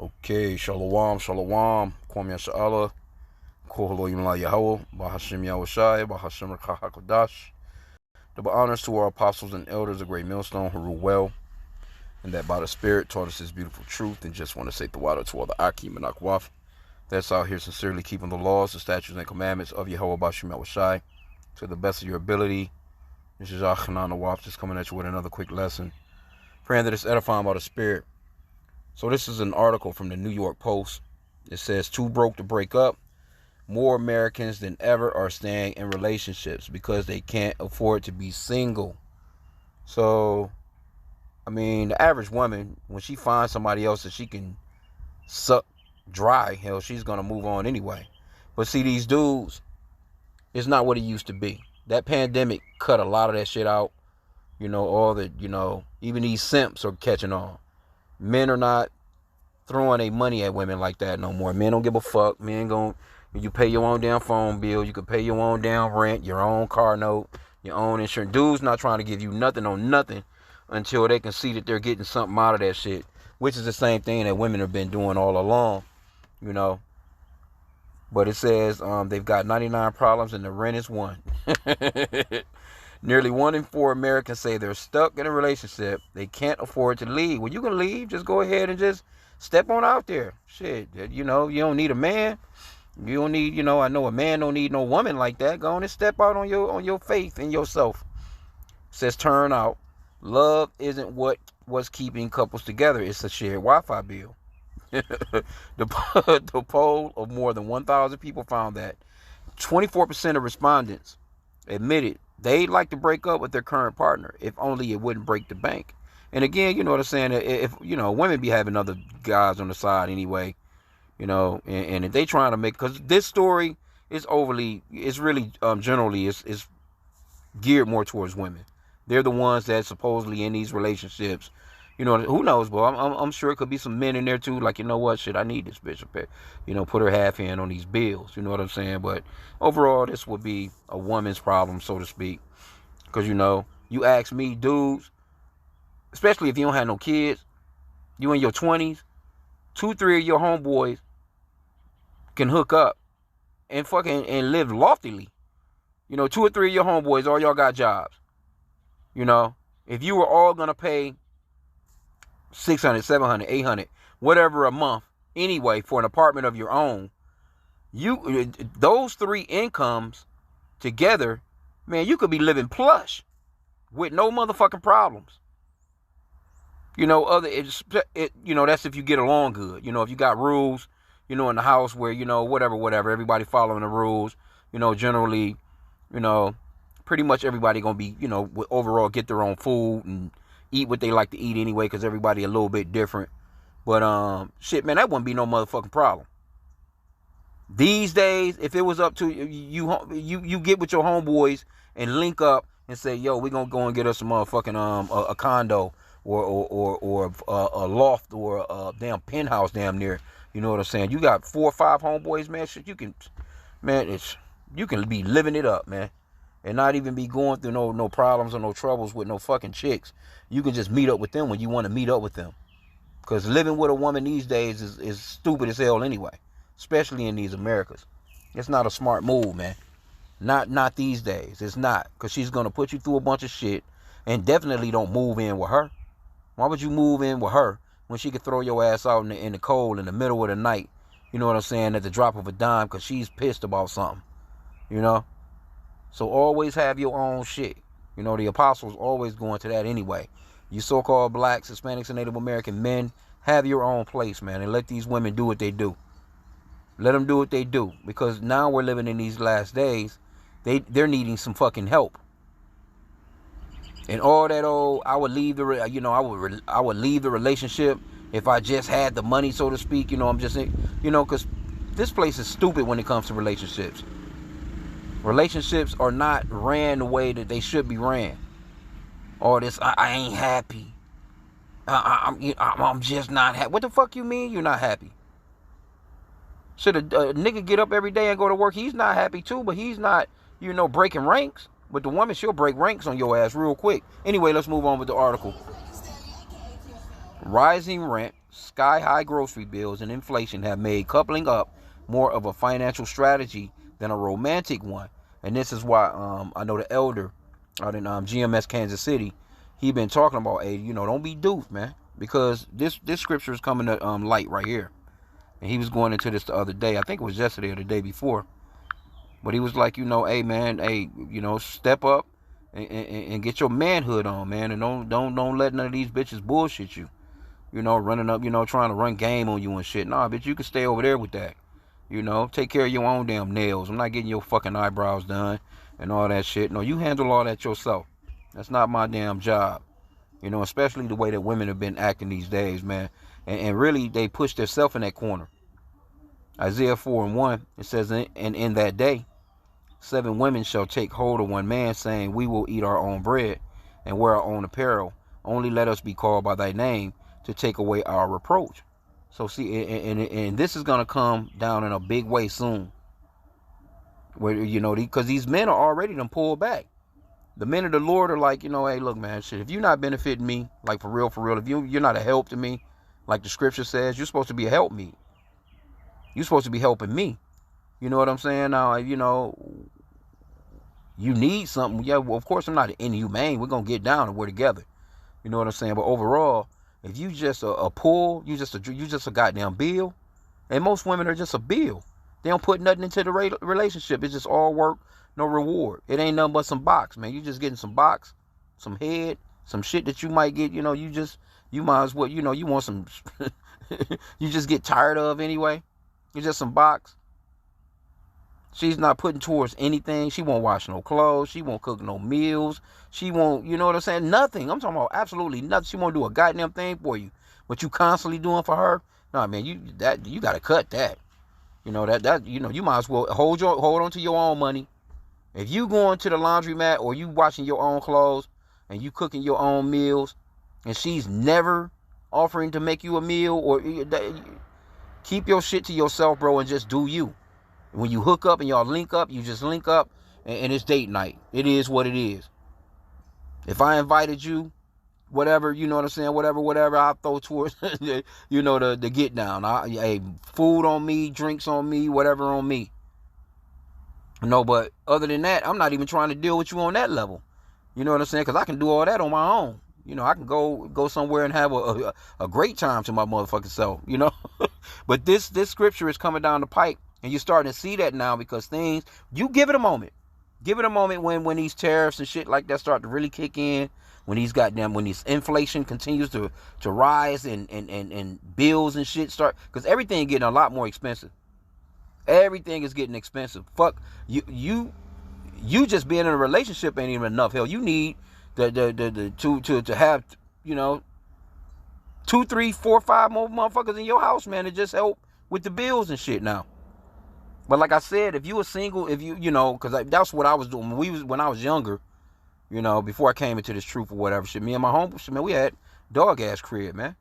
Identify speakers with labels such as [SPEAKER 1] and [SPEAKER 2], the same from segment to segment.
[SPEAKER 1] Okay, Shalom, Shalom, Kwame Sha'ala, Koholo Yimla Yahweh, Bahashim Yahushai, Bahashim Rakahakodash. Double honors to our apostles and elders, a great millstone who rule well, and that by the Spirit taught us His beautiful truth, and just want to say the water to all the H.I.M and Akwaf that's out here sincerely keeping the laws, the statutes, and commandments of Yahweh Bahashim Yahushai to the best of your ability. This is Achanan Awaf, just coming at you with another quick lesson. Praying that it's edifying by the Spirit. So this is an article from the New York Post. It says, too broke to break up. More Americans than ever are staying in relationships because they can't afford to be single. So, I mean, the average woman, when she finds somebody else that she can suck dry, hell, she's going to move on anyway. But see, these dudes, it's not what it used to be. That pandemic cut a lot of that shit out. You know, all the, even these simps are catching on. Men are not throwing their money at women like that no more. Men don't give a fuck. You pay your own damn phone bill. You can pay your own damn rent, your own car note, your own insurance. Dudes not trying to give you nothing on nothing until they can see that they're getting something out of that shit, which is the same thing that women have been doing all along, But it says they've got 99 problems and the rent is one. Nearly 1 in 4 Americans say they're stuck in a relationship. They can't afford to leave. Well, you can leave. Just go ahead and just step on out there. Shit, you don't need a man. You don't need, I know a man don't need no woman like that. Go on and step out on your faith in yourself. It says turn out. Love isn't what's keeping couples together. It's a shared Wi-Fi bill. The poll of more than 1,000 people found that 24% of respondents admitted they'd like to break up with their current partner if only it wouldn't break the bank. And again, you know what I'm saying? If women be having other guys on the side anyway, and if they trying to make, because this story is generally geared more towards women. They're the ones that supposedly in these relationships. Who knows, bro? I'm sure it could be some men in there too. Like, you know what? Shit, I need this bitch. Put her half hand on these bills. You know what I'm saying? But overall, this would be a woman's problem, so to speak. Because, you ask me, dudes, especially if you don't have no kids, you in your 20s, 2-3 of your homeboys can hook up and and live loftily. 2 or 3 of your homeboys, all y'all got jobs. If you were all going to pay $600, $700, $800, whatever a month anyway for an apartment of your own, those 3 incomes together, man, you could be living plush with no motherfucking problems. That's if you get along good. If you got rules, in the house where, whatever, everybody following the rules, generally, pretty much everybody gonna be, overall get their own food and eat what they like to eat anyway, because everybody a little bit different. But shit, man, that wouldn't be no motherfucking problem. These days, if it was up to you get with your homeboys and link up and say, yo, we gonna go and get us a motherfucking a condo or a loft or a damn penthouse damn near. You know what I'm saying? You got 4 or 5 homeboys, man. Shit, you can be living it up, man. And not even be going through no problems or no troubles with no fucking chicks. You can just meet up with them when you want to meet up with them. Because living with a woman these days is stupid as hell anyway. Especially in these Americas. It's not a smart move, man. Not these days. It's not. Because she's going to put you through a bunch of shit. And definitely don't move in with her. Why would you move in with her when she could throw your ass out in the cold in the middle of the night? You know what I'm saying? At the drop of a dime because she's pissed about something. So always have your own shit. The apostles always going to that anyway. You so-called blacks, Hispanics, and Native American men, have your own place, man. And let these women do what they do. Let them do what they do. Because now we're living in these last days. They're needing some fucking help. And all that I would leave I would leave the relationship if I just had the money, so to speak. I'm just, because this place is stupid when it comes to relationships. Relationships are not ran the way that they should be ran. All this, I ain't happy. I'm just not happy. What the fuck you mean you're not happy? Should a nigga get up every day and go to work? He's not happy too, but he's not, breaking ranks. But the woman, she'll break ranks on your ass real quick. Anyway, let's move on with the article. Rising rent, sky-high grocery bills, and inflation have made coupling up more of a financial strategy than a romantic one. And this is why I know the elder out in GMS Kansas City, he been talking about, hey, don't be duped, man, because this scripture is coming to light right here. And he was going into this the other day. I think it was yesterday or the day before. But he was like, hey, man, hey, step up and get your manhood on, man, and don't let none of these bitches bullshit you. Running up, trying to run game on you and shit. Nah, bitch, you can stay over there with that. Take care of your own damn nails. I'm not getting your fucking eyebrows done and all that shit. No, you handle all that yourself. That's not my damn job. Especially the way that women have been acting these days, man. And really, they push themselves in that corner. Isaiah 4:1, it says, and in that day, 7 women shall take hold of one man, saying, we will eat our own bread and wear our own apparel. Only let us be called by thy name to take away our reproach. So see, and this is going to come down in a big way soon. Where, because these men are already done pulled back. The men of the Lord are like, hey, look, man, shit, if you're not benefiting me, like for real, if you're not a help to me, like the scripture says, you're supposed to be a help me. You're supposed to be helping me. You know what I'm saying? Now, you need something. Yeah, well, of course, I'm not inhumane. We're going to get down and we're together. You know what I'm saying? But overall, if you just a pull, you just a goddamn bill. And most women are just a bill. They don't put nothing into the relationship. It's just all work, no reward. It ain't nothing but some box, man. You just getting some box, some head, some shit that you might get, you might as well, you want some, you just get tired of anyway. It's just some box. She's not putting towards anything. She won't wash no clothes. She won't cook no meals. She won't, you know what I'm saying? Nothing. I'm talking about absolutely nothing. She won't do a goddamn thing for you. What you constantly doing for her? Nah, man, you got to cut that. You might as well hold on to your own money. If you going to the laundromat or you washing your own clothes and you cooking your own meals and she's never offering to make you a meal, or keep your shit to yourself, bro, and just do you. When you hook up and y'all link up, you just link up and it's date night. It is what it is. If I invited you, whatever, you know what I'm saying, whatever, I'll throw towards, the get down. Hey, food on me, drinks on me, whatever on me. But other than that, I'm not even trying to deal with you on that level. You know what I'm saying? Because I can do all that on my own. I can go somewhere and have a great time to my motherfucking self, But this scripture is coming down the pipe, and you're starting to see that now, because you give it a moment. Give it a moment when these tariffs and shit like that start to really kick in, when this inflation continues to rise and bills and shit start, because everything getting a lot more expensive. Everything is getting expensive. Fuck, you just being in a relationship ain't even enough. Hell, you need to have, 2, 3, 4, 5 more motherfuckers in your house, man, to just help with the bills and shit now. But like I said, if you were single, because that's what I was doing when I was younger, before I came into this truth or whatever shit. Me and my homie, man, we had dog ass crib, man.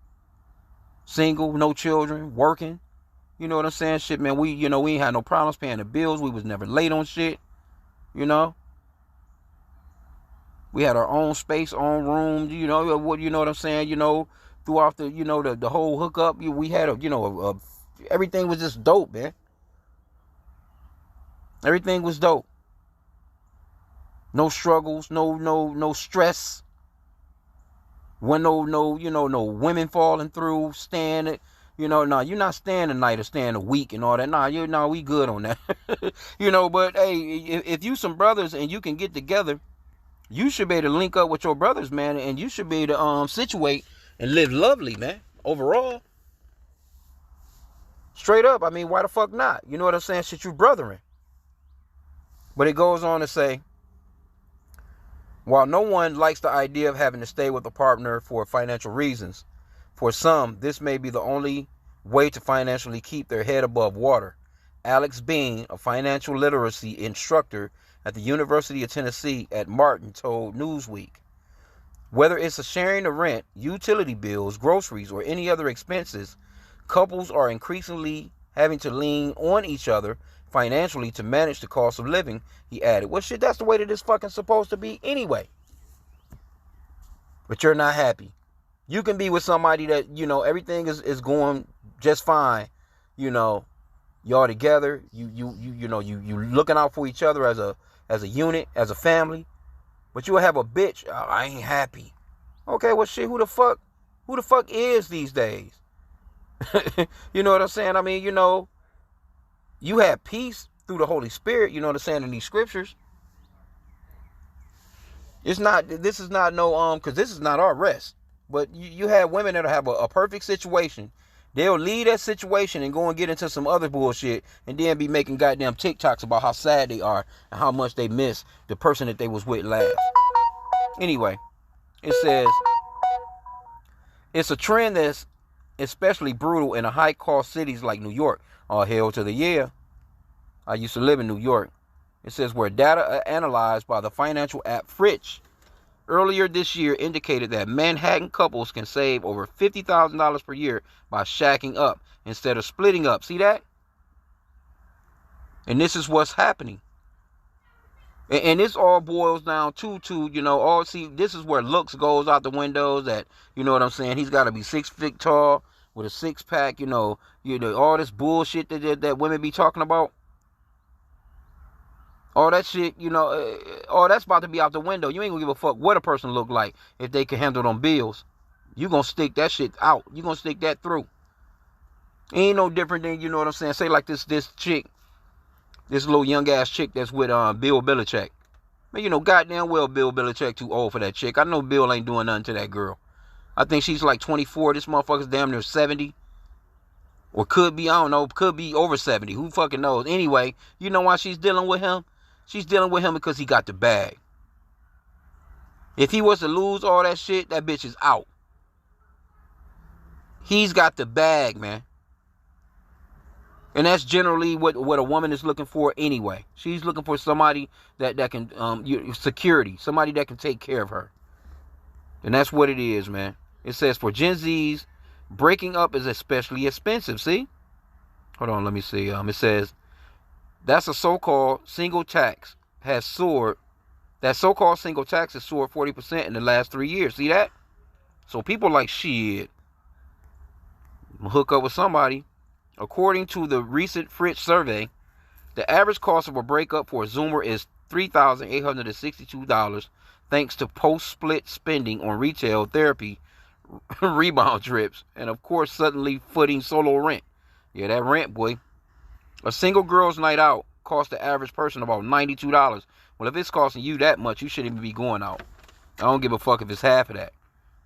[SPEAKER 1] Single, no children, working. You know what I'm saying? Shit, man, we ain't had no problems paying the bills. We was never late on shit. We had our own space, own room. You know what I'm saying? Throughout the whole hookup, we had everything was just dope, man. Everything was dope. No struggles, no stress. When no women falling through, staying it. Nah, you're not staying a night or staying a week and all that. Nah, we good on that. But hey, if you some brothers and you can get together, you should be able to link up with your brothers, man, and you should be able to situate and live lovely, man. Overall. Straight up, I mean, why the fuck not? You know what I'm saying? Shit, you brothering. But it goes on to say, while no one likes the idea of having to stay with a partner for financial reasons, for some, this may be the only way to financially keep their head above water. Alex Bean, a financial literacy instructor at the University of Tennessee at Martin, told Newsweek, whether it's a sharing of rent, utility bills, groceries, or any other expenses, couples are increasingly having to lean on each other financially to manage the cost of living, he added. Well, shit, that's the way that it's fucking supposed to be anyway. But you're not happy. You can be with somebody that, you know, everything is going just fine. You know, y'all together. You know, you looking out for each other as a unit, as a family. But you'll have a bitch. Oh, I ain't happy. Okay, well shit, who the fuck is these days? You know what I'm saying? I mean, you know, you have peace through the Holy Spirit, you know what I'm saying, in these scriptures. This is not no, because this is not our rest. But you have women that'll have a perfect situation. They'll leave that situation and go and get into some other bullshit and then be making goddamn TikToks about how sad they are and how much they miss the person that they was with last. Anyway, it says, it's a trend that's especially brutal in the high-cost cities like New York. Oh, hell to the yeah. I used to live in New York. It says, where data analyzed by the financial app Fritch earlier this year indicated that Manhattan couples can save over $50,000 per year by shacking up instead of splitting up. See that? And this is what's happening. And this all boils down to you know, this is where looks goes out the windows. That, you know what I'm saying, he's got to be 6 feet tall with a six-pack, you know, all this bullshit that women be talking about. All that shit, you know, all that's about to be out the window. You ain't gonna give a fuck what a person look like if they can handle them bills. You gonna stick that shit out. You gonna stick that through. Ain't no different than, you know what I'm saying, say like this chick, this little young ass chick that's with Bill Belichick. Man, you know goddamn well Bill Belichick too old for that chick. I know Bill ain't doing nothing to that girl. I think she's like 24. This motherfucker's damn near 70. Or could be, I don't know, could be over 70. Who fucking knows? Anyway, you know why she's dealing with him? She's dealing with him because he got the bag. If he was to lose all that shit, that bitch is out. He's got the bag, man. And that's generally what a woman is looking for anyway. She's looking for somebody that can, security. Somebody that can take care of her. And that's what it is, man. It says for Gen Zs, breaking up is especially expensive. See? Hold on, let me see. It says, that's a so-called single tax has soared. That so-called single tax has soared 40% in the last 3 years. See that? So people like, shit, hook up with somebody. According to the recent Fritch survey, the average cost of a breakup for a Zoomer is $3,862, thanks to post-split spending on retail, therapy, rebound trips, and of course suddenly footing solo rent. Yeah, that rent, boy. A single girl's night out costs the average person about $92. Well, if it's costing you that much, you shouldn't even be going out. I don't give a fuck if it's half of that.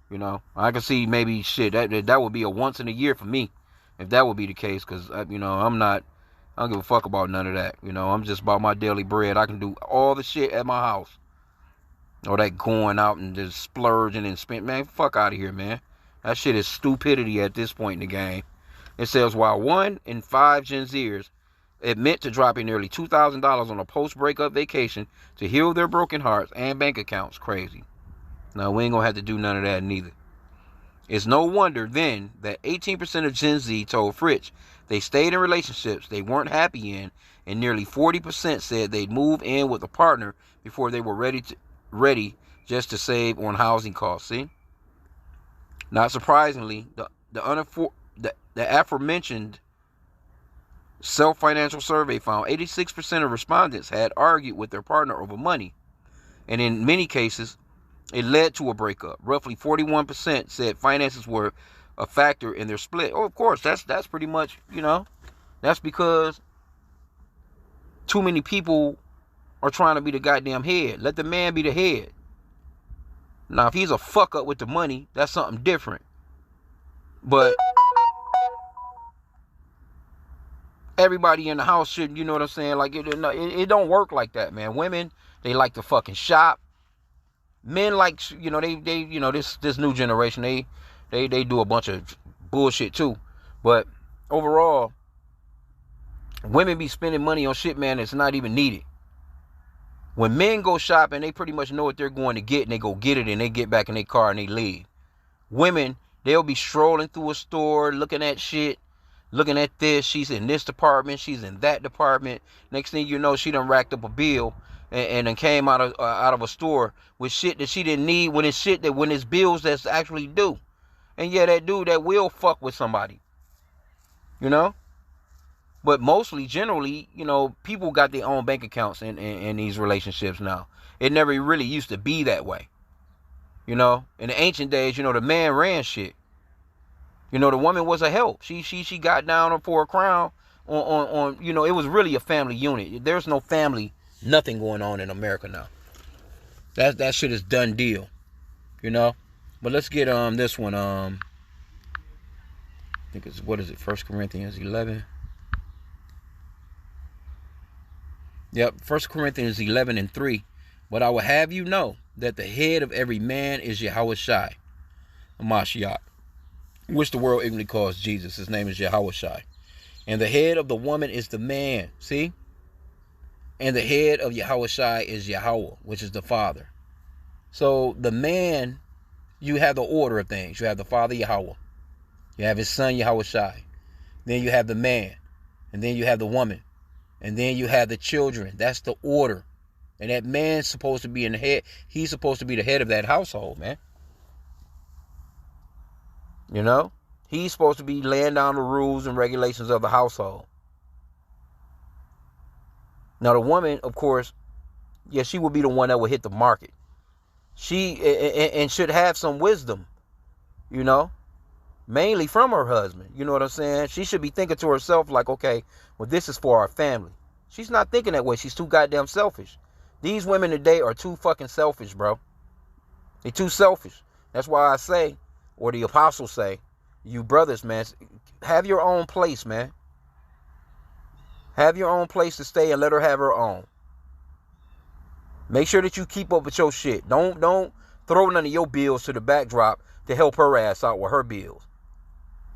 [SPEAKER 1] You know, I can see maybe shit that would be a once in a year for me, if that would be the case. Because you know, I don't give a fuck about none of that. You know, I'm just about my daily bread. I can do all the shit at my house. Or that going out and just splurging and spend, man, fuck out of here, man. That shit is stupidity at this point in the game. It says while 1 in 5 Gen Zers admit to dropping nearly $2,000 on a post-breakup vacation to heal their broken hearts and bank accounts. Crazy. Now, we ain't gonna have to do none of that neither. It's no wonder then that 18% of Gen Z told Fritch they stayed in relationships they weren't happy in, and nearly 40% said they'd move in with a partner before they were ready just to save on housing costs. See? Not surprisingly, the aforementioned self-financial survey found 86% of respondents had argued with their partner over money. And in many cases, it led to a breakup. Roughly 41% said finances were a factor in their split. Oh, of course, that's pretty much, you know, that's because too many people are trying to be the goddamn head. Let the man be the head. Now, if he's a fuck up with the money, that's something different. But everybody in the house should, you know what I'm saying? Like, it don't work like that, man. Women, they like to fucking shop. Men like, you know, they you know, this new generation, they do a bunch of bullshit too. But overall, women be spending money on shit, man, that's not even needed. When men go shopping, they pretty much know what they're going to get, and they go get it, and they get back in their car and they leave. Women, they'll be strolling through a store, looking at shit, looking at this. She's in this department, she's in that department. Next thing you know, she done racked up a bill and then came out of a store with shit that she didn't need, when it's bills that's actually due. And yeah, that dude that will fuck with somebody, you know? But mostly, generally, you know, people got their own bank accounts in these relationships now. It never really used to be that way. You know, in the ancient days, you know, the man ran shit. You know, the woman was a help. She got down for a crown on you know, it was really a family unit. There's no family, nothing going on in America now. That shit is done deal. You know? But let's get this one. I think it's, what is it, 1 Corinthians 11. Yep, 1 Corinthians 11:3. But I will have you know that the head of every man is Yahushua, Mashiach, which the world ignorantly calls Jesus. His name is Yahushua. And the head of the woman is the man. See? And the head of Yahushua is Yahweh, which is the Father. So the man, you have the order of things. You have the Father Yahweh. You have his son Yahushua. Then you have the man. And then you have the woman. And then you have the children. That's the order. And that man's supposed to be in the head. He's supposed to be the head of that household, man. You know? He's supposed to be laying down the rules and regulations of the household. Now, the woman, of course, yeah, she will be the one that will hit the market. She and should have some wisdom, you know, mainly from her husband. You know what I'm saying? She should be thinking to herself like, okay, well, this is for our family. She's not thinking that way. She's too goddamn selfish. These women today are too fucking selfish, bro. They're too selfish. That's why I say, or the apostles say, you brothers, man, have your own place, man. Have your own place to stay and let her have her own. Make sure that you keep up with your shit. Don't throw none of your bills to the backdrop to help her ass out with her bills.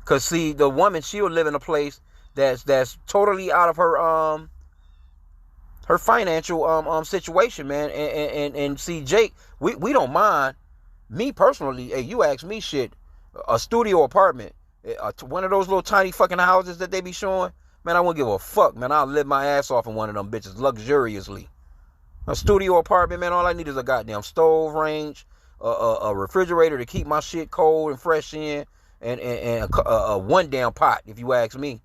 [SPEAKER 1] Cause see, the woman, she'll live in a place that's totally out of her financial situation, man. And see, Jake, we don't mind. Me personally, hey, you ask me shit, a studio apartment, one of those little tiny fucking houses that they be showing, man, I won't give a fuck, man. I'll live my ass off in one of them bitches luxuriously. A studio apartment, man, all I need is a goddamn stove range, a refrigerator to keep my shit cold and fresh in, and a one damn pot, if you ask me.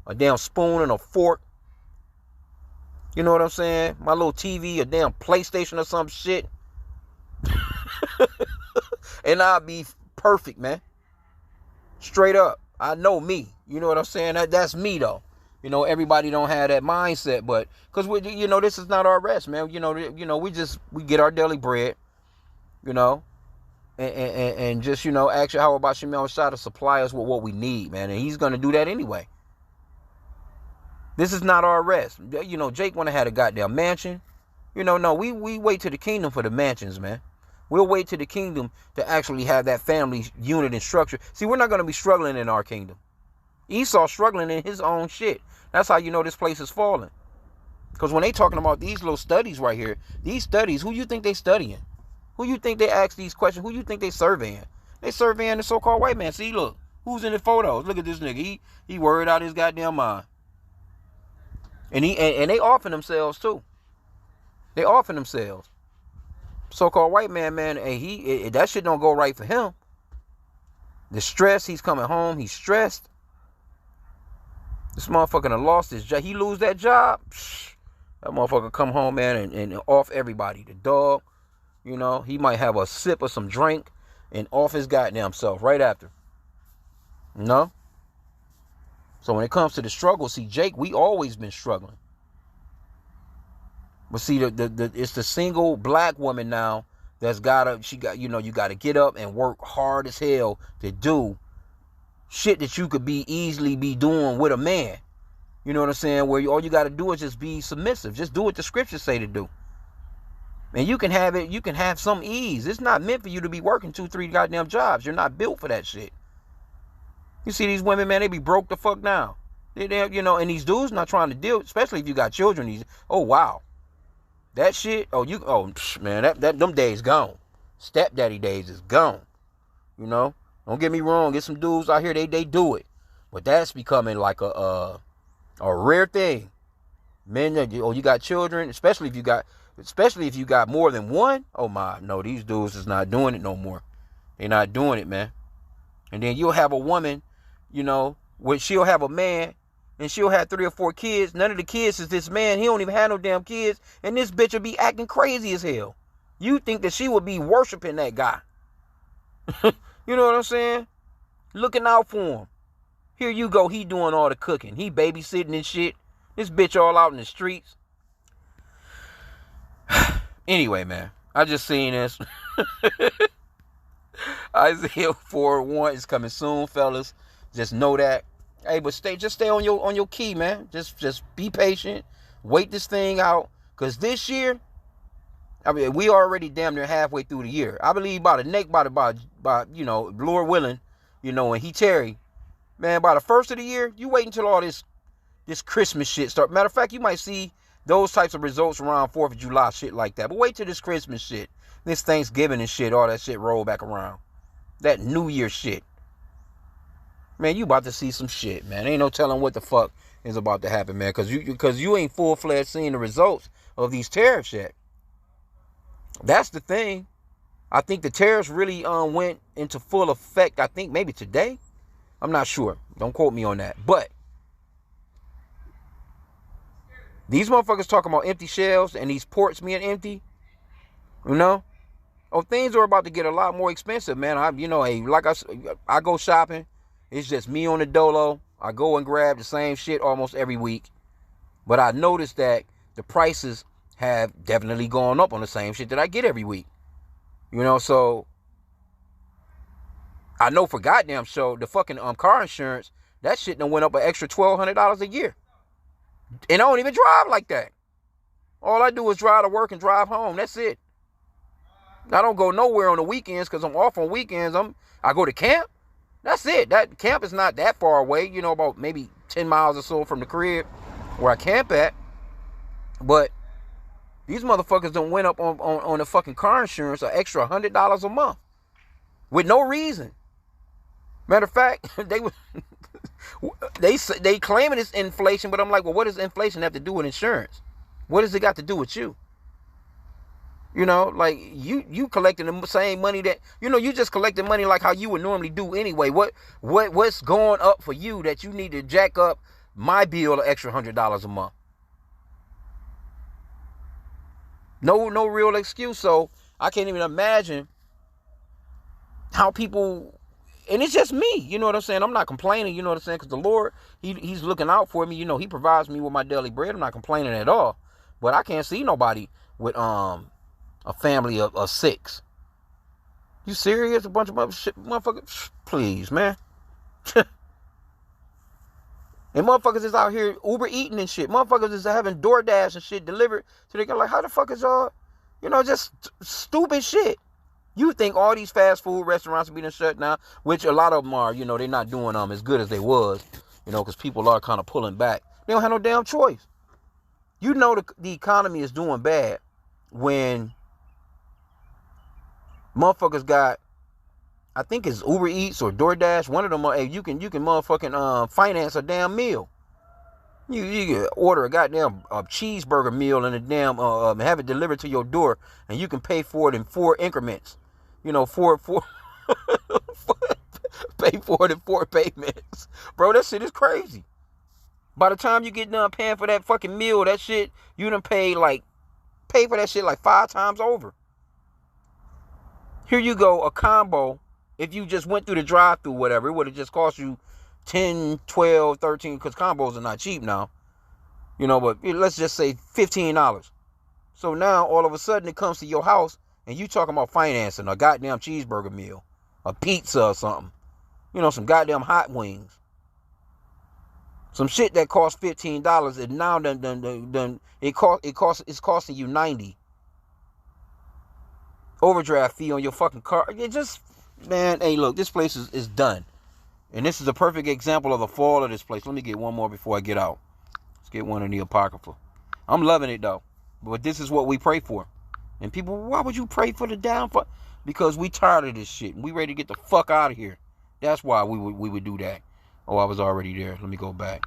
[SPEAKER 1] A damn spoon and a fork. You know what I'm saying? My little TV, a damn PlayStation or some shit. And I'll be perfect, man. Straight up. I know me. You know what I'm saying? That's me, though. You know, everybody don't have that mindset, but because we, you know, this is not our rest, man. You know, we get our daily bread, you know, and just, you know, ask how about Shemel Shah to supply us with what we need, man, and he's gonna do that anyway. This is not our rest. You know, Jake wanna have a goddamn mansion. You know, no, we wait to the kingdom for the mansions, man. We'll wait to the kingdom to actually have that family unit and structure. See, we're not gonna be struggling in our kingdom. Esau struggling in his own shit. That's how you know this place is falling. Because when they talking about these little studies right here, these studies, who you think they studying? Who you think they ask these questions? Who you think they surveying? They surveying the so-called white man. See, look, who's in the photos? Look at this nigga. He worried out his goddamn mind. And they offing themselves too. They offing themselves. So-called white man, hey, that shit don't go right for him. The stress, he's coming home, he's stressed. This motherfucker done lost his job. He lose that job, that motherfucker come home, man, and off everybody. The dog, you know, he might have a sip of some drink and off his goddamn self right after. You know? So when it comes to the struggle, see, Jake, we always been struggling. But see, it's the single black woman now that's you know, you gotta get up and work hard as hell to do shit that you could easily be doing with a man. You know what I'm saying? Where all you got to do is just be submissive. Just do what the scriptures say to do. And you can have some ease. It's not meant for you to be working 2-3 goddamn jobs. You're not built for that shit. You see these women, man, they be broke the fuck down. They you know, and these dudes not trying to deal, especially if you got children. Oh, wow. That shit, man, them days gone. Stepdaddy days is gone. You know? Don't get me wrong, get some dudes out here, they do it. But that's becoming like a rare thing. Men, you got children, especially if you got more than one. Oh my, no, these dudes is not doing it no more. They're not doing it, man. And then you'll have a woman, where she'll have a man and she'll have 3 or 4 kids. None of the kids is this man. He don't even have no damn kids. And this bitch will be acting crazy as hell. You think that she would be worshiping that guy. You know what I'm saying? Looking out for him. Here you go. He doing all the cooking. He babysitting and shit. This bitch all out in the streets. Anyway, man. I just seen this. Isaiah 4:1 is coming soon, fellas. Just know that. Hey, but just stay on your key, man. Just be patient. Wait this thing out. Cause this year, I mean, we already damn near halfway through the year. I believe by Lord willing, and he tarry, man, by the first of the year, you wait until all this Christmas shit start. Matter of fact, you might see those types of results around 4th of July, shit like that. But wait till this Christmas shit, this Thanksgiving and shit, all that shit roll back around. That New Year shit. Man, you about to see some shit, man. Ain't no telling what the fuck is about to happen, man. Cause you ain't full-fledged seeing the results of these tariffs yet. That's the thing. I think the tariffs really went into full effect, I think maybe today. I'm not sure. Don't quote me on that. But these motherfuckers talking about empty shelves and these ports being empty. Oh, things are about to get a lot more expensive, man. I go shopping. It's just me on the dolo. I go and grab the same shit almost every week. But I noticed that the prices have definitely gone up on the same shit that I get every week. So I know for goddamn sure the fucking car insurance, that shit done went up an extra $1,200 a year. And I don't even drive like that. All I do is drive to work and drive home. That's it. I don't go nowhere on the weekends because I'm off on weekends. I go to camp. That's it. That camp is not that far away, about maybe 10 miles or so from the crib where I camp at. But these motherfuckers done went up on the fucking car insurance an extra $100 a month with no reason. Matter of fact, they claiming it's inflation, but I'm like, well, what does inflation have to do with insurance? What does it got to do with you? Like you collecting the same money that, you just collecting money like how you would normally do anyway. What's going up for you that you need to jack up my bill an extra $100 a month? No real excuse. So I can't even imagine how people, and it's just me, you know what I'm saying? I'm not complaining, you know what I'm saying? Because the Lord, he's looking out for me. He provides me with my daily bread. I'm not complaining at all. But I can't see nobody with a family of 6. You serious? A bunch of motherfuckers? Please, man. And motherfuckers is out here Uber eating and shit. Motherfuckers is having DoorDash and shit delivered. So they go like, how the fuck is y'all? Just stupid shit. You think all these fast food restaurants are being shut down, which a lot of them are, they're not doing as good as they was, because people are kind of pulling back. They don't have no damn choice. The economy is doing bad when motherfuckers got, I think it's Uber Eats or DoorDash. One of them, you can motherfucking finance a damn meal. You can order a goddamn cheeseburger meal and a damn have it delivered to your door, and you can pay for it in 4 increments. Four pay for it in 4 payments. Bro, that shit is crazy. By the time you get done paying for that fucking meal, that shit, you done pay for that shit like 5 times over. Here you go, a combo. If you just went through the drive-thru, whatever, it would have just cost you 10, 12, 13, because combos are not cheap now. But let's just say $15. So now, all of a sudden, it comes to your house, and you talking about financing a goddamn cheeseburger meal, a pizza or something. Some goddamn hot wings. Some shit that costs $15, and now it's costing you $90. Overdraft fee on your fucking car. It just, man, hey, look, this place is done. And this is a perfect example of the fall of this place. Let me get one more before I get out. Let's get one in the Apocrypha. I'm loving it, though. But this is what we pray for. And people, why would you pray for the downfall? Because we tired of this shit. We ready to get the fuck out of here. That's why we would do that. Oh, I was already there. Let me go back.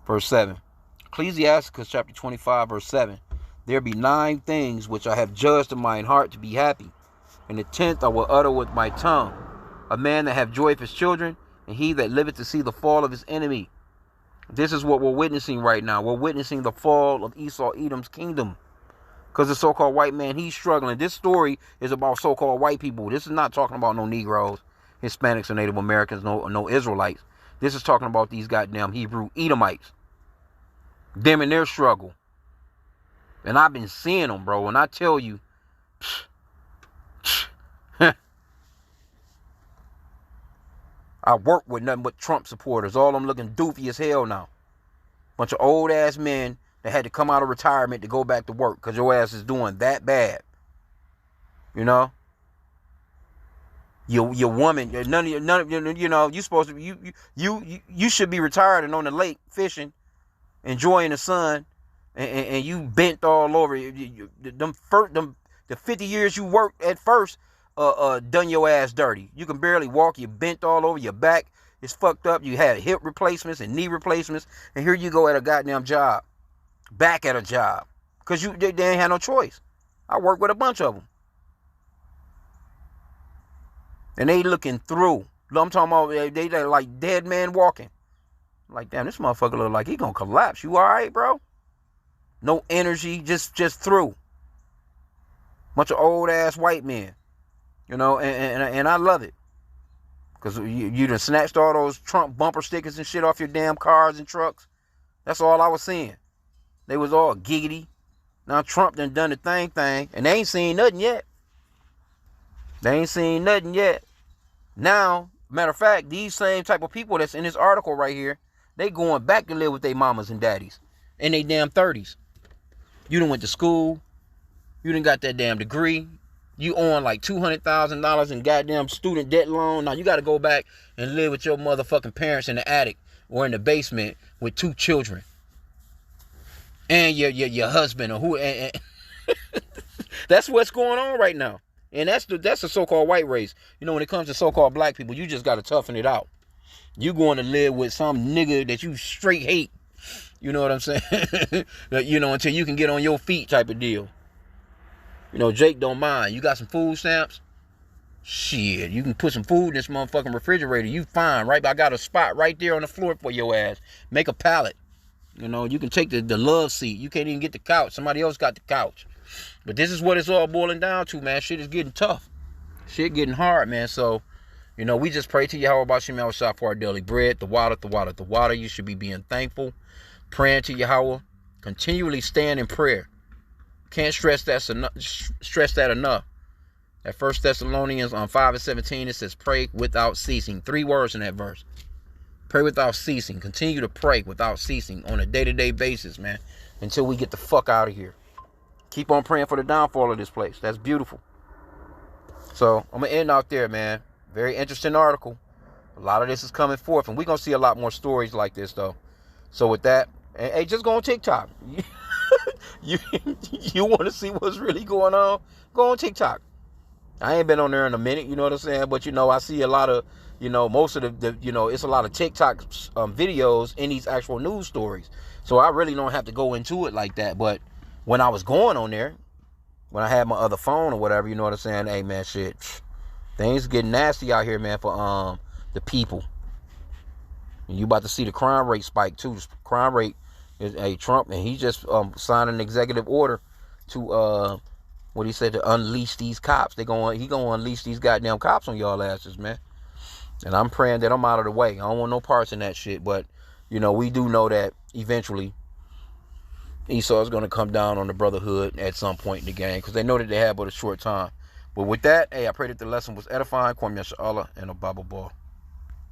[SPEAKER 1] Verse 7. Ecclesiasticus chapter 25, verse 7. There be 9 things which I have judged in mine heart to be happy. And the 10th I will utter with my tongue. a man that have joy of his children, and he that liveth to see the fall of his enemy. This is what we're witnessing right now. We're witnessing the fall of Esau, Edom's kingdom. Because the so-called white man, he's struggling. This story is about so-called white people. This is not talking about no Negroes, Hispanics, or Native Americans, no Israelites. This is talking about these goddamn Hebrew Edomites. Them and their struggle. And I've been seeing them, bro. And I tell you, I work with nothing but Trump supporters. All them looking doofy as hell now. Bunch of old ass men that had to come out of retirement to go back to work because your ass is doing that bad. You know? Your woman, none of you know, you supposed to you should be retired and on the lake fishing, enjoying the sun, and you bent all over. The 50 years you worked at first done your ass dirty. You can barely walk. You bent all over. Your back is fucked up. You had hip replacements and knee replacements. And here you go at a goddamn job. Back at a job. Because they ain't had no choice. I work with a bunch of them. And they looking through. I'm talking about they like dead man walking. Like, damn, this motherfucker look like he gonna collapse. You all right, bro? No energy. Just through. Bunch of old ass white men. You know, and I love it. Because you done snatched all those Trump bumper stickers and shit off your damn cars and trucks. That's all I was seeing. They was all giggity. Now Trump done the thing. And they ain't seen nothing yet. Now, matter of fact, these same type of people that's in this article right here, they going back to live with their mamas and daddies. In their damn 30s. You done went to school. You done got that damn degree. You own like $200,000 in goddamn student debt loan. Now you got to go back and live with your motherfucking parents in the attic or in the basement with 2 children and your husband or who. And that's what's going on right now. And that's the so-called white race. You know, when it comes to so-called black people, you just got to toughen it out. You going to live with some nigga that you straight hate. You know what I'm saying? You know, until you can get on your feet type of deal. You know, Jake don't mind. You got some food stamps? Shit, you can put some food in this motherfucking refrigerator. You fine, right? I got a spot right there on the floor for your ass. Make a pallet. You know, you can take the love seat. You can't even get the couch. Somebody else got the couch. But this is what it's all boiling down to, man. Shit is getting tough. Shit getting hard, man. So, you know, we just pray to Yahweh about H.I.M for our daily bread. The water. You should be being thankful. Praying to Yahweh. Continually stand in prayer. Can't stress that enough. At 1 Thessalonians 5:17, it says, pray without ceasing. 3 words in that verse. Pray without ceasing. Continue to pray without ceasing on a day-to-day basis, man, until we get the fuck out of here. Keep on praying for the downfall of this place. That's beautiful. So, I'm going to end out there, man. Very interesting article. A lot of this is coming forth, and we're going to see a lot more stories like this, though. So, with that, hey, just go on TikTok. You want to see what's really going on? Go on TikTok. I ain't been on there in a minute, you know what I'm saying? But, you know, I see a lot of, you know, most of the you know, it's a lot of TikTok videos in these actual news stories. So I really don't have to go into it like that. But when I was going on there, when I had my other phone or whatever, you know what I'm saying? Hey, man, shit, things getting nasty out here, man, for the people. And you about to see the crime rate spike, too. The crime rate is Trump, and he just signed an executive order to what he said, to unleash these cops. He gonna unleash these goddamn cops on y'all asses, man. And I'm praying that I'm out of the way. I don't want no parts in that shit. But, you know, we do know that eventually Esau is gonna come down on the brotherhood at some point in the game, because they know that they have but a short time. But with that, hey, I pray that the lesson was edifying. Kwame Yasha Allah and a Bible ball.